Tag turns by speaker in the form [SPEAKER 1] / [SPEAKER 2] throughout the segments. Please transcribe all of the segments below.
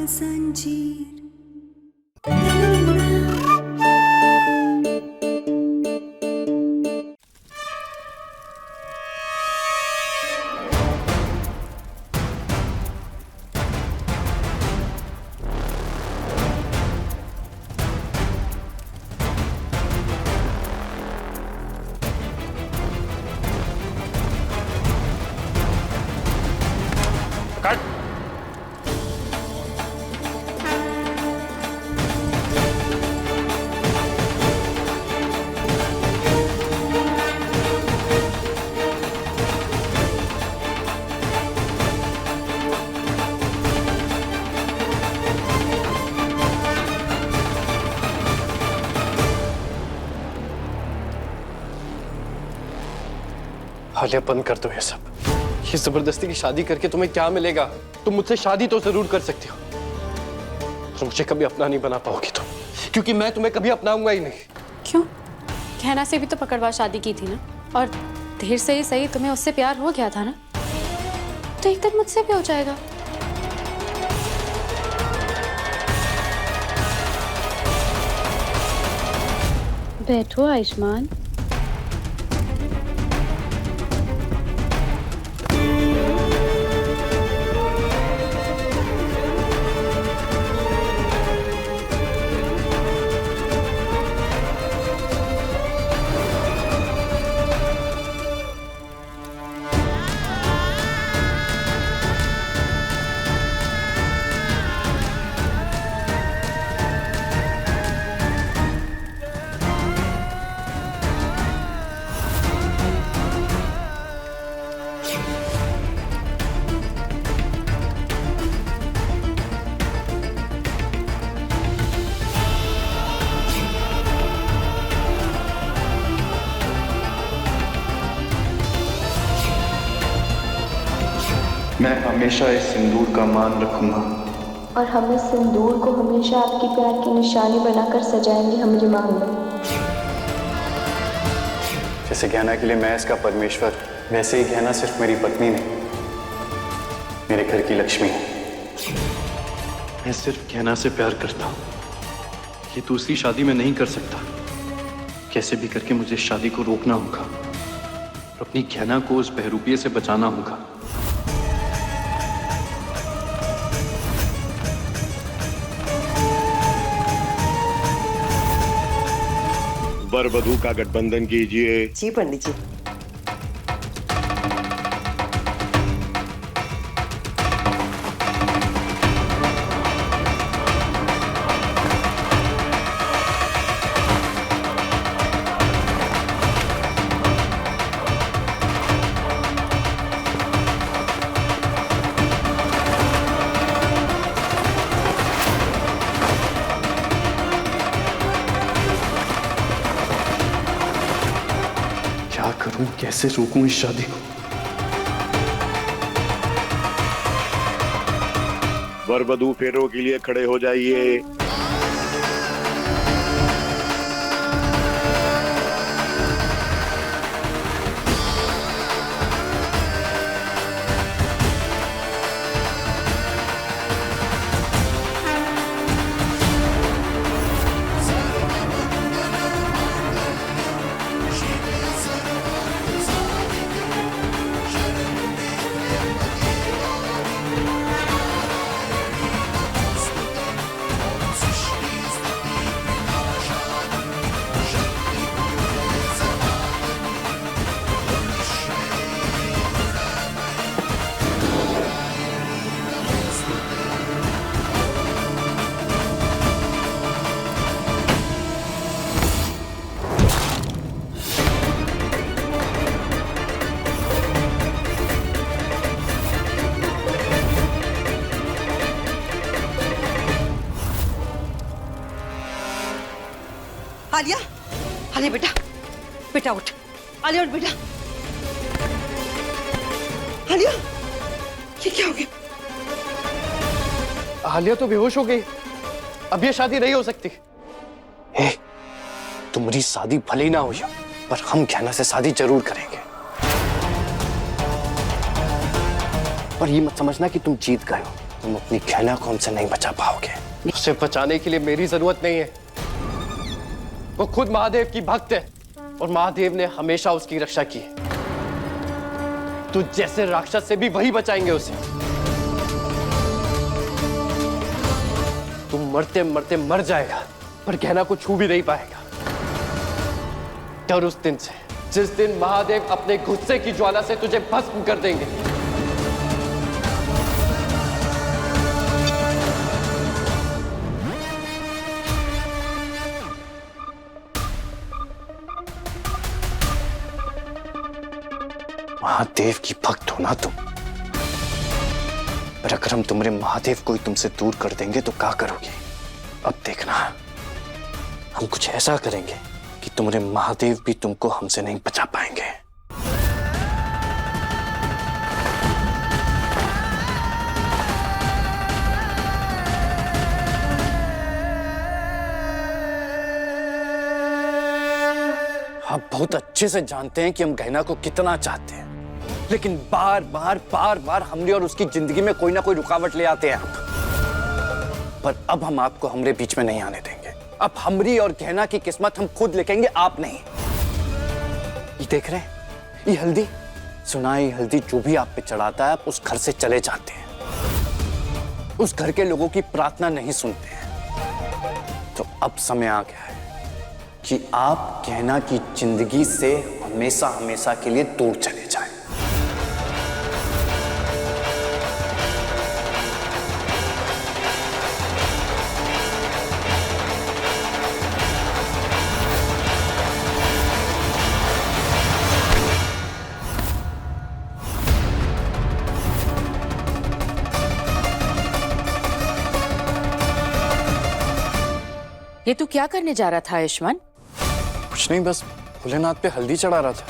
[SPEAKER 1] जंजीर।
[SPEAKER 2] कट।
[SPEAKER 3] हालिया बंद कर दो ये सब। ये जबरदस्ती की शादी करके तुम्हें क्या मिलेगा? तुम मुझसे शादी तो जरूर कर सकती हो, पर मुझे कभी अपना नहीं बना पाओगी तुम, क्योंकि मैं तुम्हें कभी अपनाऊंगा ही नहीं।
[SPEAKER 4] क्यों? कहना से भी तो पकड़वा शादी की थी ना, और देर से ही सही तुम्हें उससे प्यार हो गया था ना, तो एक दिन मुझसे भी हो जाएगा। बैठो आयुष्मान।
[SPEAKER 5] मैं हमेशा इस सिंदूर का मान रखूंगा
[SPEAKER 6] और हम इस सिंदूर को हमेशा आपके प्यार की निशानी बनाकर सजाएंगे हमारी मांग में।
[SPEAKER 5] जैसे गहना के लिए मैं इसका परमेश्वर, वैसे ही गहना सिर्फ मेरी पत्नी नहीं, मेरे घर की लक्ष्मी है।
[SPEAKER 3] मैं सिर्फ गहना से प्यार करता हूँ, ये दूसरी शादी में नहीं कर सकता। कैसे भी करके मुझे इस शादी को रोकना होगा और अपनी गहना को उस बहरूपिये से बचाना होगा।
[SPEAKER 7] वर वधू का गठबंधन कीजिए।
[SPEAKER 8] जी पंडित जी।
[SPEAKER 3] क्या करूं, कैसे रोकूं इस शादी को?
[SPEAKER 7] वर वधू फेरों के लिए खड़े हो जाइए।
[SPEAKER 8] आलिया, आलिया बेटा, बेटा उठ। आलिया उठ बेटा। आलिया, ये क्या हो गया?
[SPEAKER 3] हालिया तो बेहोश हो गई, अब ये शादी नहीं हो सकती। हे, तुम्हारी शादी भले ही ना हुई हो, पर हम गहना से शादी जरूर करेंगे। पर ये मत समझना कि तुम जीत गए हो।
[SPEAKER 5] तुम अपनी गहना को हमसे नहीं बचा पाओगे।
[SPEAKER 1] उसे बचाने के लिए मेरी जरूरत नहीं है। वो खुद महादेव की भक्त है और महादेव ने हमेशा उसकी रक्षा की है। तू जैसे राक्षस से भी वही बचाएंगे उसे। तू मरते मरते मर जाएगा पर गहना को छू भी नहीं पाएगा। डर उस दिन से जिस दिन महादेव अपने गुस्से की ज्वाला से तुझे भस्म कर देंगे।
[SPEAKER 5] महादेव की भक्त हो ना तुम, पर अगर हम तुम्हारे महादेव को ही तुमसे दूर कर देंगे तो क्या करोगे? अब देखना, हम कुछ ऐसा करेंगे कि तुम्हारे महादेव भी तुमको हमसे नहीं बचा पाएंगे। आप बहुत अच्छे से जानते हैं कि हम गहना को कितना चाहते हैं, लेकिन बार बार हमने और उसकी जिंदगी में कोई ना कोई रुकावट ले आते हैं आप। पर अब हम आपको हमरे बीच में नहीं आने देंगे। अब हमरी और गहना की किस्मत हम खुद लिखेंगे, आप नहीं। ये देख रहे हैं, ये हल्दी, सुना ये हल्दी जो भी आप पे चढ़ाता है आप उस घर से चले जाते हैं, उस घर के लोगों की प्रार्थना नहीं सुनते हैं। तो अब समय आ गया है कि आप गहना की जिंदगी से हमेशा हमेशा के लिए दूर चले जाएं।
[SPEAKER 2] ये तू क्या करने जा रहा था आयुष्मान?
[SPEAKER 5] कुछ नहीं, बस भोलेनाथ पे हल्दी चढ़ा रहा था।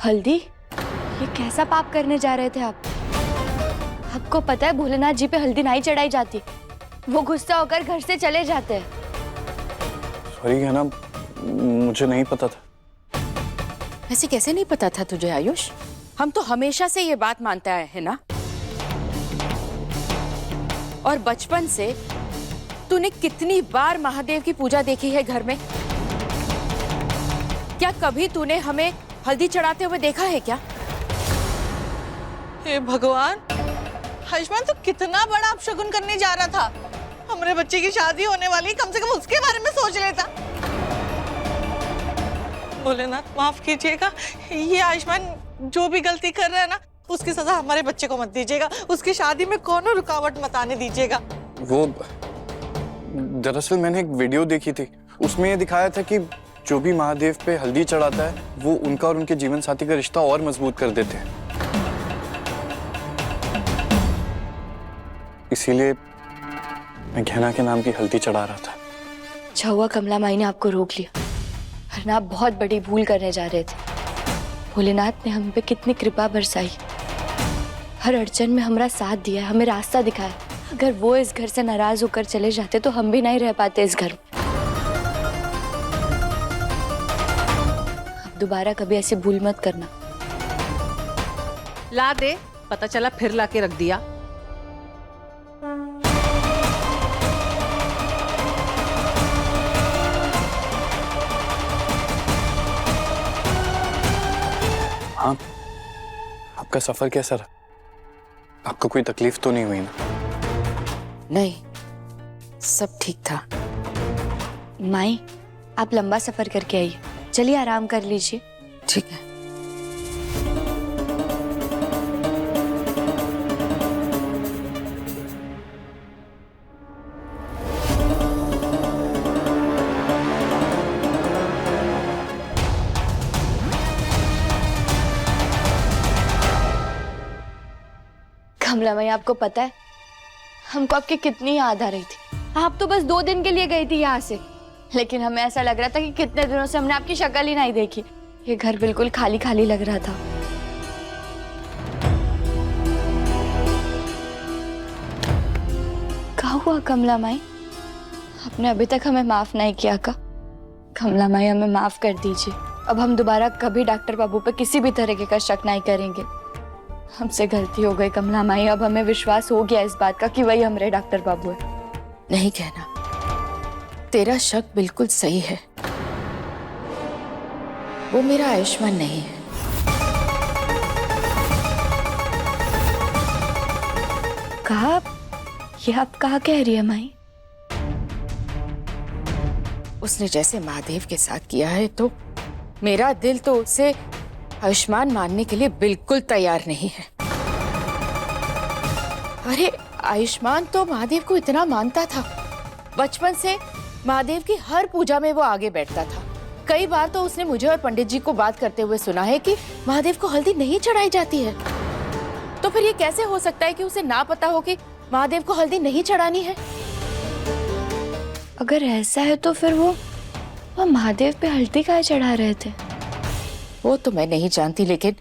[SPEAKER 6] हल्दी? ये कैसा पाप करने जा रहे थे आप? आपको पता है भोलेनाथ जी पे हल्दी नहीं चढ़ाई जाती, वो गुस्सा होकर घर से चले जाते हैं।
[SPEAKER 5] सॉरी गहना, मुझे नहीं पता था।
[SPEAKER 2] ऐसे कैसे नहीं पता था तुझे आयुष? हम तो हमेशा से ये बात मानते आए हैं ना। और बचपन से तूने कितनी बार महादेव की पूजा देखी है घर में? क्या कभी तूने हमें हल्दी चढ़ाते हुए देखा है क्या?
[SPEAKER 9] हे भगवान, आयुष्मान तो कितना बड़ा अपशगुन करने जा रहा था। हमारे बच्चे की शादी होने वाली, कम से कम उसके बारे में सोच लेता। भोलेनाथ माफ कीजिएगा, ये आयुष्मान जो भी गलती कर रहा है ना, उसकी सजा हमारे बच्चे को मत दीजिएगा। उसकी शादी में कोनो रुकावट मत आने दीजिएगा।
[SPEAKER 5] वो दरअसल मैंने एक वीडियो देखी थी, उसमें ये दिखाया था कि जो भी महादेव पे हल्दी चढ़ाता है वो उनका और उनके जीवन साथी का रिश्ता और मजबूत कर देते हैं। इसीलिए मैं गहना के नाम की हल्दी चढ़ा रहा था।
[SPEAKER 6] अच्छा हुआ कमला माई ने आपको रोक लिया, वरना आप बहुत बड़ी भूल करने जा रहे थे। भोलेनाथ ने हम पे कितनी कृपा बरसाई, हर अड़चन में हमारा साथ दिया, हमें रास्ता दिखाया। अगर वो इस घर से नाराज होकर चले जाते तो हम भी नहीं रह पाते इस घर में। अब दोबारा कभी ऐसी भूल मत करना।
[SPEAKER 9] ला दे, पता चला फिर ला के रख दिया।
[SPEAKER 5] हाँ, आपका सफर कैसा रहा? आपको कोई तकलीफ तो नहीं हुई ना?
[SPEAKER 2] नहीं, सब ठीक था।
[SPEAKER 6] माई, आप लंबा सफर करके आइए, चलिए आराम कर लीजिए।
[SPEAKER 2] ठीक है।
[SPEAKER 6] कमला माई, आपको पता है हमको आपकी कितनी याद आ रही थी। आप तो बस 2 दिन के लिए गई थी यहाँ से, लेकिन हमें ऐसा लग रहा था कि कितने दिनों से हमने आपकी शक्ल ही नहीं देखी। ये घर बिल्कुल खाली खाली लग रहा था। क्या हुआ कमला माई? आपने अभी तक हमें माफ नहीं किया का? कमला माई, हमें माफ कर दीजिए। अब हम दोबारा कभी डॉक्टर बाबू पे किसी भी तरीके का शक नहीं करेंगे। हमसे गलती हो गई कमला माई। अब हमें विश्वास हो गया इस बात का कि वही हमारे डॉक्टर बाबू है।
[SPEAKER 2] नहीं कहना, तेरा शक बिल्कुल सही है। वो मेरा आयुष्मान नहीं है।
[SPEAKER 6] कहा? ये आप कहा कह रही है माई?
[SPEAKER 2] उसने जैसे महादेव के साथ किया है तो मेरा दिल तो उसे आयुष्मान मानने के लिए बिल्कुल तैयार नहीं है। अरे आयुष्मान तो महादेव को इतना मानता था, बचपन से महादेव की हर पूजा में वो आगे बैठता था। कई बार तो उसने मुझे और पंडित जी को बात करते हुए सुना है कि महादेव को हल्दी नहीं चढ़ाई जाती है। तो फिर ये कैसे हो सकता है कि उसे ना पता हो कि महादेव को हल्दी नहीं चढ़ानी है?
[SPEAKER 6] अगर ऐसा है तो फिर वो महादेव पे हल्दी काहे चढ़ा रहे थे?
[SPEAKER 2] वो तो मैं नहीं जानती, लेकिन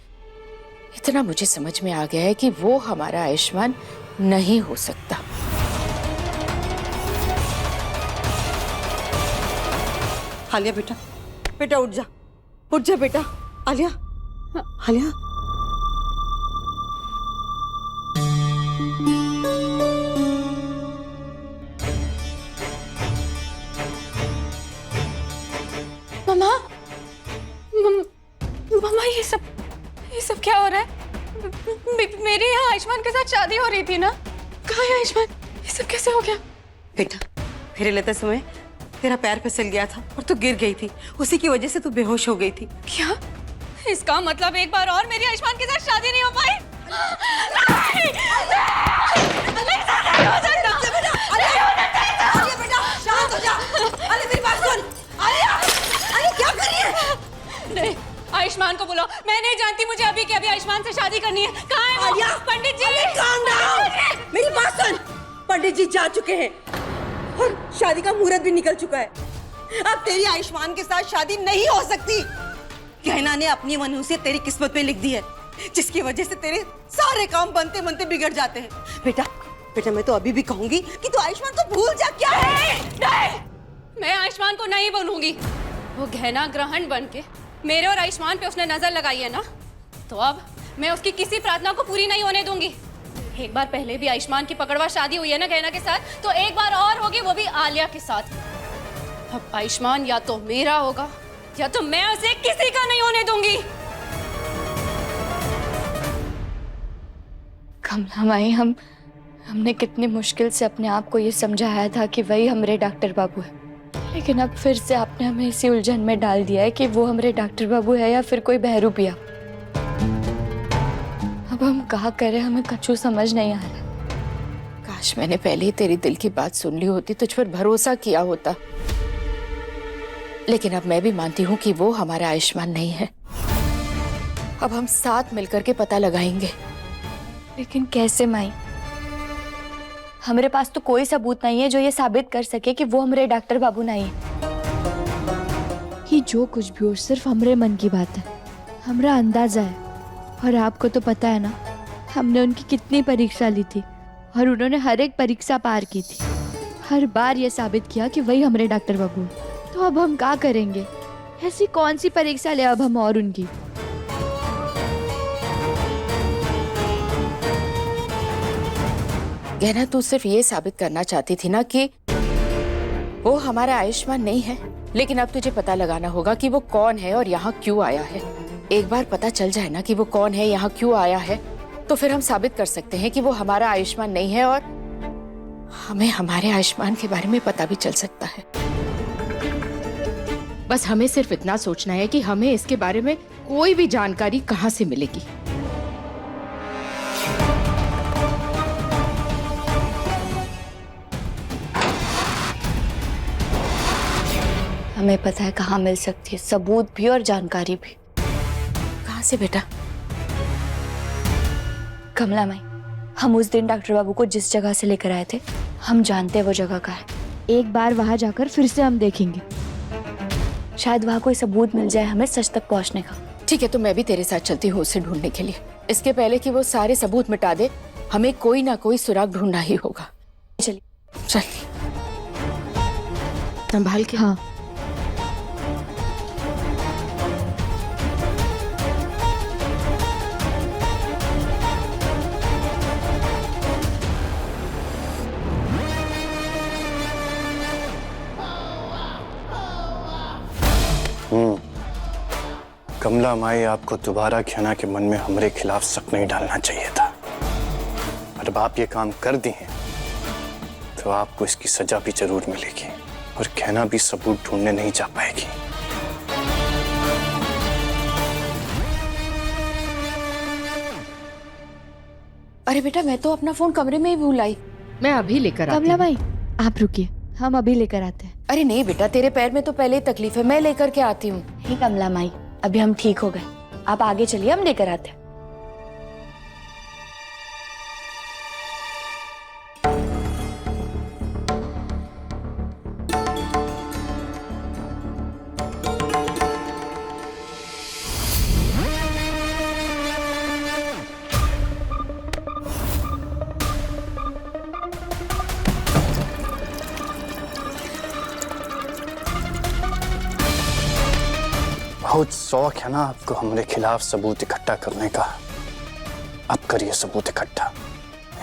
[SPEAKER 2] इतना मुझे समझ में आ गया है कि वो हमारा आयुष्मान नहीं हो सकता।
[SPEAKER 8] आलिया बेटा, बेटा उठ जा बेटा। आलिया, आलिया।
[SPEAKER 4] मम्मा, मम्मा ये सब क्या हो रहा है? मेरी यहाँ आयुष्मान के साथ शादी हो रही थी ना? कहाँ है आयुष्मान? ये सब कैसे हो गया?
[SPEAKER 8] बेटा, फेरे लेते समय तेरा पैर फिसल गया था और तू गिर गई थी। उसी की वजह से तू बेहोश हो गई थी।
[SPEAKER 4] क्या? इसका मतलब एक बार और मेरी आयुष्मान के साथ शादी नहीं हो पाई? नहीं! नहीं, नहीं हो सकता!
[SPEAKER 8] आलिया बेटा, शांत हो जा। आलिया मेरी बात सुन। आलिया क्या कर रही है?
[SPEAKER 4] नहीं, आयुष्मान को बुलाओ। मैं नहीं जानती, मुझे अभी के अभी आयुष्मान से शादी करनी है। कहाँ है
[SPEAKER 8] आलिया?
[SPEAKER 4] पंडित जी?
[SPEAKER 8] calm down। मेरी बात सुन। पंडित जी जा चुके हैं और शादी का मुहूर्त भी निकल चुका है। अब तेरी आयुष्मान के साथ शादी नहीं हो सकती। गहना ने अपनी मनहूसियत तेरी किस्मत में लिख दी है, जिसकी वजह से तेरे सारे काम बनते बनते बिगड़ जाते हैं। बेटा मैं तो अभी भी कहूंगी कि तू आयुष्मान को भूल जा। क्या है?
[SPEAKER 4] नहीं, मैं आयुष्मान को नहीं बनूंगी। वो गहना ग्रहण बन के मेरे और आयुष्मान पे उसने नजर लगाई है ना, तो अब मैं उसकी किसी प्रार्थना को पूरी नहीं होने दूंगी। एक बार पहले भी आयुष्मान की पकड़वा शादी हुई है ना गहना के साथ, तो एक बार और होगी, वो भी आलिया के साथ। अब आयुष्मान या तो मेरा होगा या तो मैं उसे किसी का नहीं होने दूंगी।
[SPEAKER 6] कमला माई, हमने कितनी मुश्किल से अपने आप को ये समझाया था कि वही हमारे डॉक्टर बाबू है, लेकिन अब फिर से आपने हमें इसी उलझन में डाल दिया है कि वो हमारे डॉक्टर बाबू है या फिर कोई बहरूपिया। अब हम कहा करें, हमें कछु समझ नहीं आ रहा।
[SPEAKER 2] काश मैंने पहले ही तेरी दिल की बात सुन ली होती, तुझ पर भरोसा किया होता। लेकिन अब मैं भी मानती हूँ कि वो हमारा आयुष्मान नहीं है। अब हम साथ मिलकर के पता लगाएंगे।
[SPEAKER 6] लेकिन कैसे माई? हमारे पास तो कोई सबूत नहीं है जो ये साबित कर सके कि वो हमारे डॉक्टर बाबू नहीं है। ये जो कुछ भी हो सिर्फ हमारे मन की बात है, हमारा अंदाजा है। और आपको तो पता है ना, हमने उनकी कितनी परीक्षा ली थी और उन्होंने हर एक परीक्षा पार की थी। हर बार ये साबित किया कि वही हमारे डॉक्टर बाबू हैं। तो अब हम क्या करेंगे? ऐसी कौन सी परीक्षा ले अब हम और उनकी?
[SPEAKER 2] गहना, तू सिर्फ ये साबित करना चाहती थी ना कि वो हमारा आयुष्मान नहीं है, लेकिन अब तुझे पता लगाना होगा कि वो कौन है और यहाँ क्यों आया है। एक बार पता चल जाए ना कि वो कौन है, यहाँ क्यों आया है, तो फिर हम साबित कर सकते हैं कि वो हमारा आयुष्मान नहीं है और हमें हमारे आयुष्मान के बारे में पता भी चल सकता है। बस हमें सिर्फ इतना सोचना है कि हमें इसके बारे में कोई भी जानकारी कहाँ से मिलेगी।
[SPEAKER 6] हमें पता है कहाँ मिल सकती है सबूत भी और जानकारी भी।
[SPEAKER 2] कहाँ से बेटा?
[SPEAKER 6] कमला माई, हम उस दिन डॉक्टर बाबू को जिस जगह से लेकर आए थे, हम जानते हैं वो जगह कहाँ है। एक बार वहां जाकर फिर से हम देखेंगे, शायद वहां कोई सबूत मिल जाए हमें सच तक पहुंचने का।
[SPEAKER 2] ठीक है, तो मैं भी तेरे साथ चलती हूँ उसे ढूंढने के लिए। इसके पहले कि वो सारे सबूत मिटा दे, हमें कोई ना कोई सुराग ढूंढना ही होगा।
[SPEAKER 6] चलिए।
[SPEAKER 2] चल, संभाल के।
[SPEAKER 6] हाँ।
[SPEAKER 5] कमला माई, आपको दोबारा गहना के मन में हमारे खिलाफ शक नहीं डालना चाहिए था। और अब आप ये काम कर दिए हैं तो आपको इसकी सजा भी जरूर मिलेगी और गहना भी सबूत ढूंढने नहीं जा पाएगी।
[SPEAKER 2] अरे बेटा, मैं तो अपना फोन कमरे में ही भूल आई।
[SPEAKER 10] मैं अभी लेकर आती
[SPEAKER 6] कमला
[SPEAKER 10] हूँ।
[SPEAKER 6] भाई आप रुकिए, हम अभी लेकर आते हैं।
[SPEAKER 2] अरे नहीं बेटा, तेरे पैर में तो पहले ही तकलीफ है, मैं लेकर के आती हूँ।
[SPEAKER 6] नहीं कमला माई, अभी हम ठीक हो गए, आप आगे चलिए, हम लेकर आते हैं।
[SPEAKER 5] बहुत शौक है ना आपको हमारे खिलाफ सबूत इकट्ठा करने का। अब करिए सबूत इकट्ठा।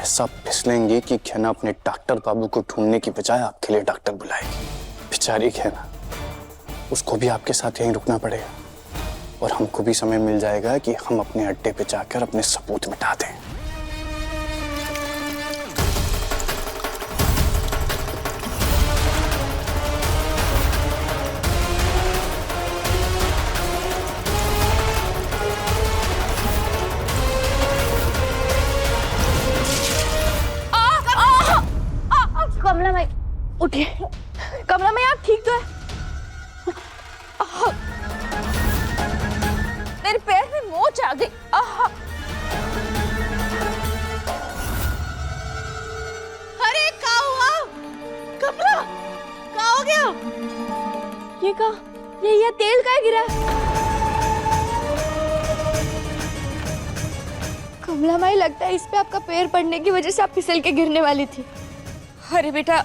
[SPEAKER 5] ऐसा फिसलेंगे कि गहना अपने डॉक्टर बाबू को ढूंढने की बजाय आपके लिए डॉक्टर बुलाएगी। बेचारी गहना, उसको भी आपके साथ यहीं रुकना पड़ेगा और हमको भी समय मिल जाएगा कि हम अपने अड्डे पे जाकर अपने सबूत मिटा दें।
[SPEAKER 6] कमला माई उठिए, कमला माई आप ठीक तो है?
[SPEAKER 2] मेरे पैर में मोच आ गई।
[SPEAKER 9] अरे क्या हुआ? कमला क्या हो गया?
[SPEAKER 6] ये का ये तेल का गिरा? कमला माई लगता है इस पे आपका पैर पड़ने की वजह से आप फिसल के गिरने वाली थी।
[SPEAKER 2] अरे बेटा,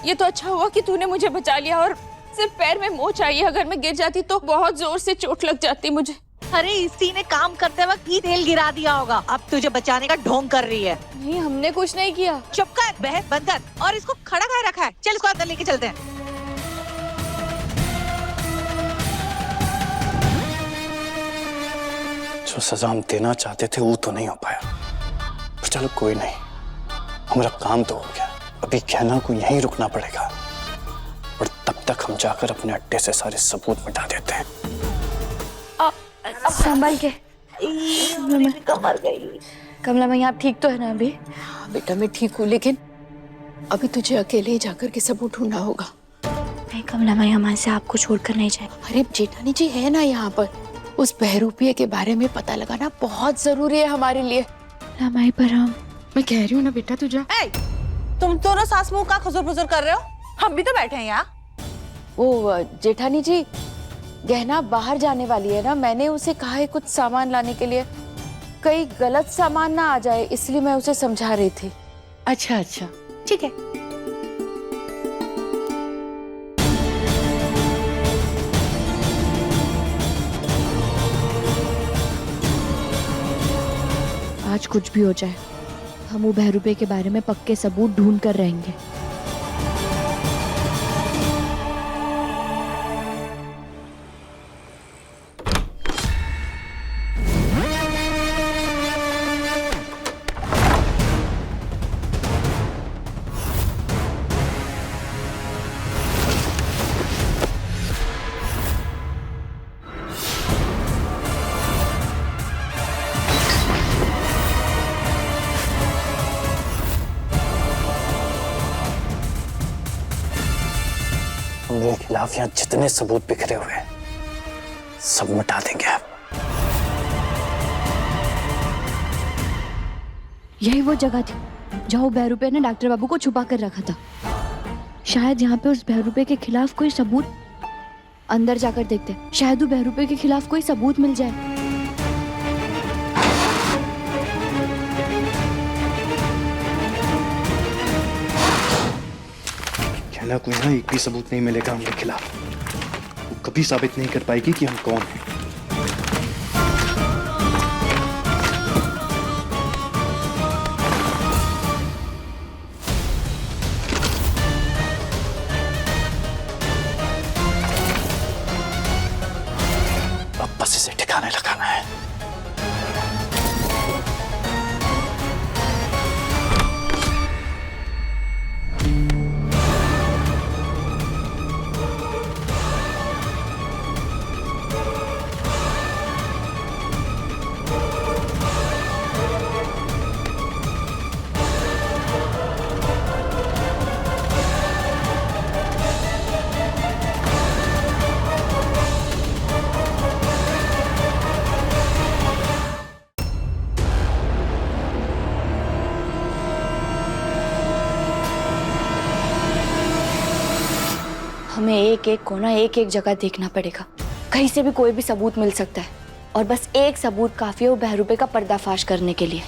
[SPEAKER 2] ये तो अच्छा हुआ कि तूने मुझे बचा लिया, और सिर्फ पैर में मोच आई है। अगर मैं गिर जाती तो बहुत जोर से चोट लग जाती मुझे।
[SPEAKER 9] अरे इसी ने काम करते वक्त ही तेल गिरा दिया होगा। अब तुझे बचाने का ढोंग कर रही है।
[SPEAKER 6] नहीं, हमने कुछ नहीं किया।
[SPEAKER 9] चुप कर, बहस बंद कर और इसको खड़ा कर रखा है। चल इसको अंदर लेके चलते हैं।
[SPEAKER 5] जो सजा हम देना चाहते थे वो तो नहीं हो पाया, पर चलो कोई नहीं, हमारा काम तो हो गया। अभी गहना को यहीं रुकना पड़ेगा और तब तक हम जाकर अपने अड्डे से सारे सबूत मिटा देते हैं।
[SPEAKER 6] संभल के। कमर गई। कमला माई आप ठीक तो है ना अभी?
[SPEAKER 2] हाँ बेटा, मैं ठीक हूँ, लेकिन अभी तुझे अकेले ही जाकर के सबूत ढूंढना होगा।
[SPEAKER 6] नहीं कमला माई, हमारे से आपको छोड़कर नहीं जाएगी।
[SPEAKER 2] अरे जेठानी जी है ना यहाँ पर, उस बहरूपिये के बारे में पता लगाना बहुत जरूरी है हमारे लिए।
[SPEAKER 6] कमला माई पर
[SPEAKER 10] मैं कह रही हूँ ना बेटा, तू जा।
[SPEAKER 9] तुम दोनों सास मुंह का खुजर-फुजर कर रहे हो? हम भी तो बैठे हैं यहाँ।
[SPEAKER 2] वो जेठानी जी, गहना बाहर जाने वाली है ना, मैंने उसे कहा है कुछ सामान लाने के लिए, कहीं गलत सामान ना आ जाए, इसलिए मैं उसे समझा रही थी।
[SPEAKER 10] अच्छा अच्छा, ठीक है।
[SPEAKER 6] आज कुछ भी हो जाए, हम वो बहरूपे के बारे में पक्के सबूत ढूंढ कर रहेंगे।
[SPEAKER 5] मेरे खिलाफ यहाँ जितने सबूत बिखरे हुए हैं सब मिटा देंगे आप।
[SPEAKER 6] यही वो जगह थी जहाँ वो बहरूपे ने डॉक्टर बाबू को छुपा कर रखा था। शायद यहाँ पे उस बहरूपे के खिलाफ कोई सबूत, अंदर जाकर देखते हैं, शायद वो बहरूपे के खिलाफ कोई सबूत मिल जाए।
[SPEAKER 3] गहना को यहाँ एक भी सबूत नहीं मिलेगा हमारे खिलाफ। वो कभी साबित नहीं कर पाएगी कि हम कौन हैं।
[SPEAKER 5] अब बस इसे ठिकाने लगाना है।
[SPEAKER 6] हमें एक एक कोना एक एक जगह देखना पड़ेगा। कहीं से भी कोई भी सबूत मिल सकता है और बस एक सबूत काफी है वो बहरूपे का पर्दाफाश करने के लिए।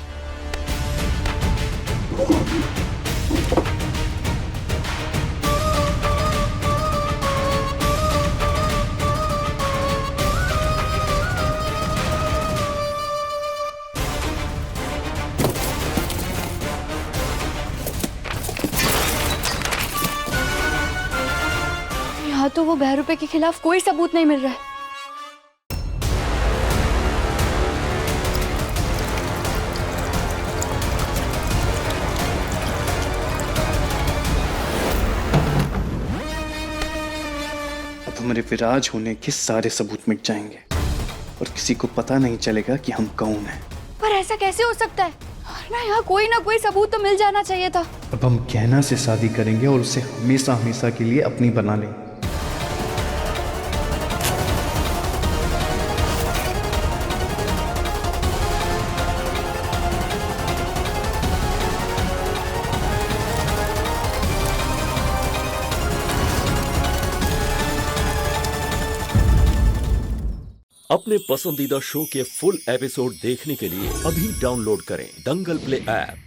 [SPEAKER 6] यहाँ तो वो बहरूपे के खिलाफ कोई सबूत नहीं मिल रहा है।
[SPEAKER 3] अब हमारे विराज होने के सारे सबूत मिट जाएंगे और किसी को पता नहीं चलेगा कि हम कौन हैं।
[SPEAKER 6] पर ऐसा कैसे हो सकता है? ना कोई सबूत तो मिल जाना चाहिए था।
[SPEAKER 3] अब हम गहना से शादी करेंगे और उसे हमेशा हमेशा के लिए अपनी बना लेंगे।
[SPEAKER 11] अपने पसंदीदा शो के फुल एपिसोड देखने के लिए अभी डाउनलोड करें दंगल प्ले ऐप।